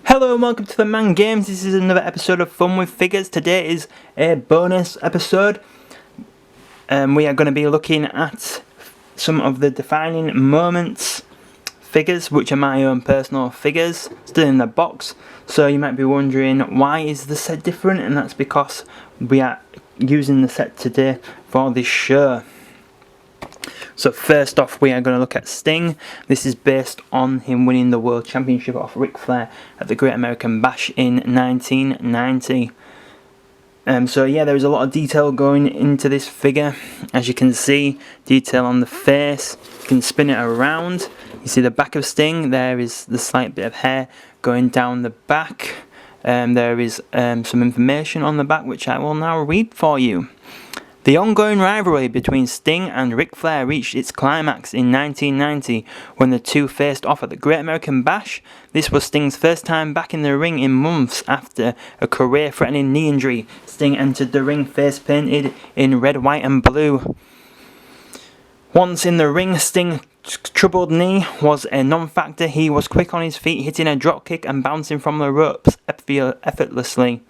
Hello and welcome to the Man Games. This is another episode of Fun with Figures. Today is a bonus episode. We are going to be looking at some of the defining moments figures, which are my own personal figures, still in the box. So you might be wondering, why is the set different? And that's because we are using the set today for this show. So first off, we are going to look at Sting. This is based on him winning the World Championship off Ric Flair at the Great American Bash in 1990. So yeah, there is a lot of detail going into this figure. As you can see, detail on the face. You can spin it around. You see the back of Sting. There is the slight bit of hair going down the back. There is some information on the back, which I will now read for you. The ongoing rivalry between Sting and Ric Flair reached its climax in 1990 when the two faced off at the Great American Bash. This was Sting's first time back in the ring in months after a career-threatening knee injury. Sting entered the ring face painted in red, white and blue. Once in the ring, Sting's troubled knee was a non-factor. He was quick on his feet, hitting a dropkick and bouncing from the ropes effortlessly.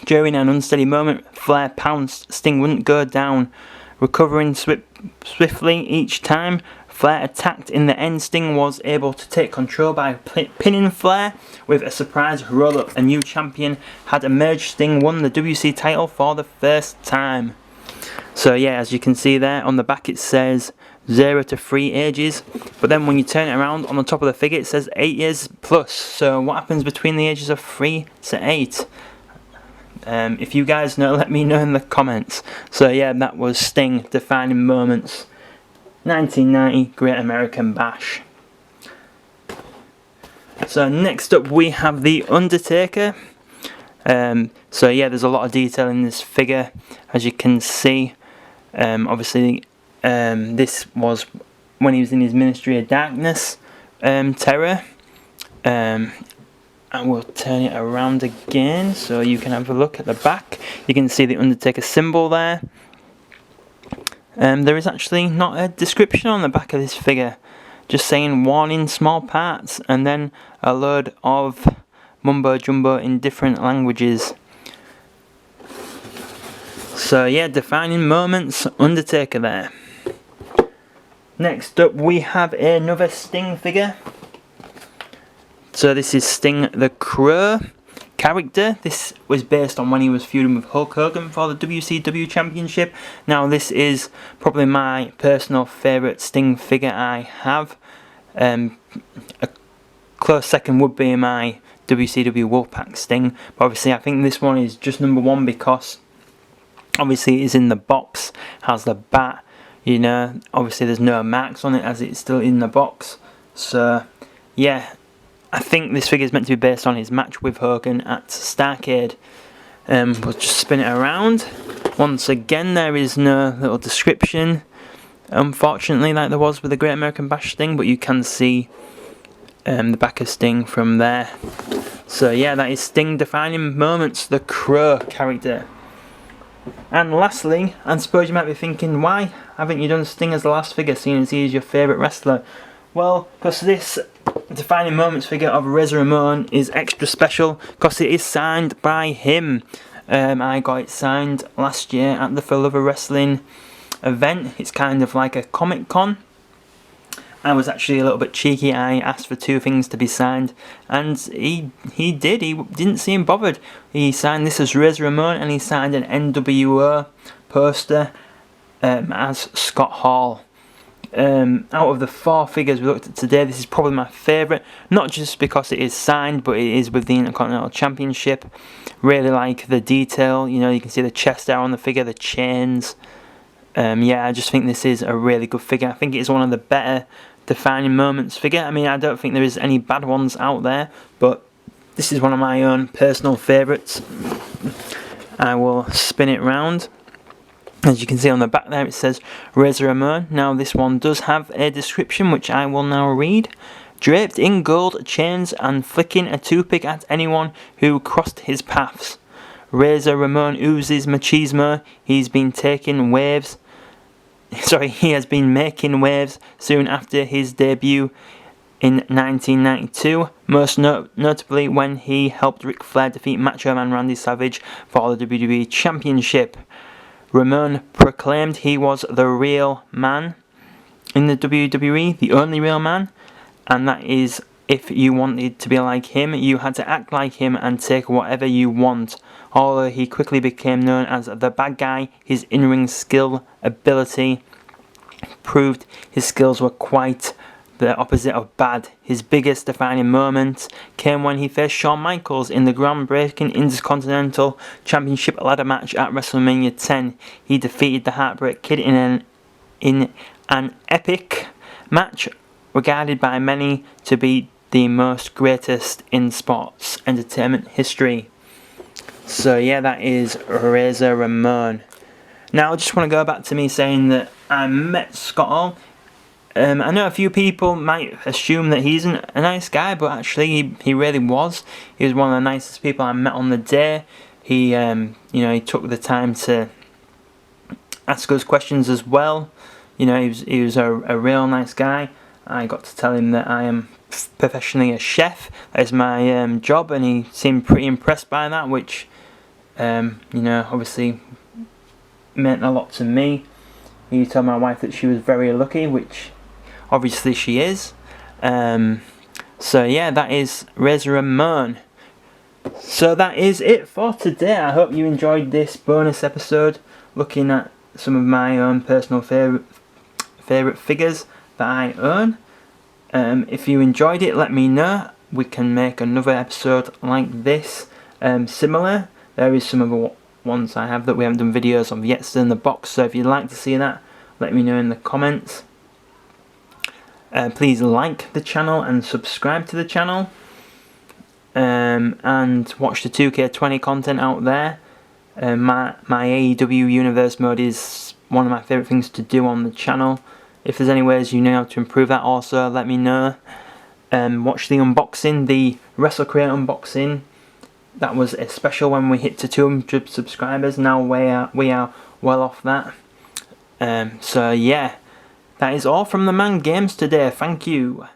During an unsteady moment, Flair pounced. Sting wouldn't go down. Recovering swiftly each time Flair attacked in the end, Sting was able to take control by pinning Flair with a surprise roll-up. A new champion had emerged. Sting won the WC title for the first time. So yeah, as you can see there, on the back it says 0 to 3 ages. But then when you turn it around, on the top of the figure it says 8 years plus. So what happens between the ages of 3 to 8? If you guys know, let me know in the comments. So yeah, that was Sting defining moments 1990 Great American Bash. So next up we have the Undertaker. So yeah, there's a lot of detail in this figure, as you can see. Obviously this was when he was in his Ministry of Darkness terror. I will turn it around again so you can have a look at the back. You can see the Undertaker symbol there. There is actually not a description on the back of this figure, just saying warning small parts, and then a load of mumbo jumbo in different languages. So yeah, defining moments, Undertaker there. Next up we have another Sting figure. So this is Sting the Crow character. This was based on when he was feuding with Hulk Hogan for the WCW Championship. Now this is probably my personal favourite Sting figure I have. A close second would be my WCW Wolfpack Sting. But obviously I think this one is just number one because obviously it is in the box, has the bat, you know. Obviously there's no marks on it as it's still in the box. So yeah, I think this figure is meant to be based on his match with Hogan at Starrcade. We'll just spin it around. Once again, there is no little description, unfortunately, like there was with the Great American Bash Sting, but you can see the back of Sting from there. So yeah, that is Sting defining moments, the Crow character. And lastly, I suppose you might be thinking, why haven't you done Sting as the last figure, seeing as he is your favourite wrestler? Well, because this defining moments figure of Ramon is extra special because it is signed by him. I got it signed last year at the For Love of Wrestling event. It's kind of like a Comic Con. I was actually a little bit cheeky. I asked for 2 things to be signed, and he did. He didn't seem bothered. He signed this as Ramon, and he signed an NWO poster as Scott Hall. Out of the 4 figures we looked at today, this is probably my favourite, not just because it is signed, but it is with the Intercontinental Championship. Really like the detail, you know, you can see the chest there on the figure, the chains. Yeah, I just think this is a really good figure. I think it is one of the better defining moments figure. I mean, I don't think there is any bad ones out there, but this is one of my own personal favourites. I will spin it round. As you can see on the back there, it says Ramon. Now this one does have a description which I will now read. Draped in gold chains and flicking a toothpick at anyone who crossed his paths. Ramon oozes machismo. He has been making waves soon after his debut in 1992, most notably when he helped Ric Flair defeat Macho Man Randy Savage for the WWE Championship. Ramon proclaimed he was the real man in the WWE, the only real man, and that is, if you wanted to be like him, you had to act like him and take whatever you want. Although he quickly became known as the bad guy, his in-ring skill ability proved his skills were quite the opposite of bad. His biggest defining moment came when he faced Shawn Michaels in the groundbreaking Intercontinental Championship ladder match at WrestleMania 10. He defeated the Heartbreak Kid in an epic match regarded by many to be the most greatest in sports entertainment history. So yeah, that is Razor Ramon. Now I just want to go back to me saying that I met Scott Hall. I know a few people might assume that he's a nice guy, but actually he really was. He was one of the nicest people I met on the day. He he took the time to ask us questions as well. He was a real nice guy. I got to tell him that I am professionally a chef. That is my job, and he seemed pretty impressed by that, which obviously meant a lot to me. He told my wife that she was very lucky, which obviously she is. So yeah, that is Razor Ramon. So that is it for today. I hope you enjoyed this bonus episode looking at some of my own personal favourite figures that I own. If you enjoyed it, let me know. We can make another episode like this, similar. There is some of the ones I have that we haven't done videos of yet still in the box, so if you'd like to see that, let me know in the comments. Please like the channel and subscribe to the channel, and watch the 2K20 content out there. My AEW Universe mode is one of my favourite things to do on the channel. If there's any ways you know how to improve that, also let me know. Watch the unboxing, the WrestleCreate unboxing. That was a special when we hit to 200 subscribers. Now we are well off that. So yeah, that is all from the Man Games today. Thank you.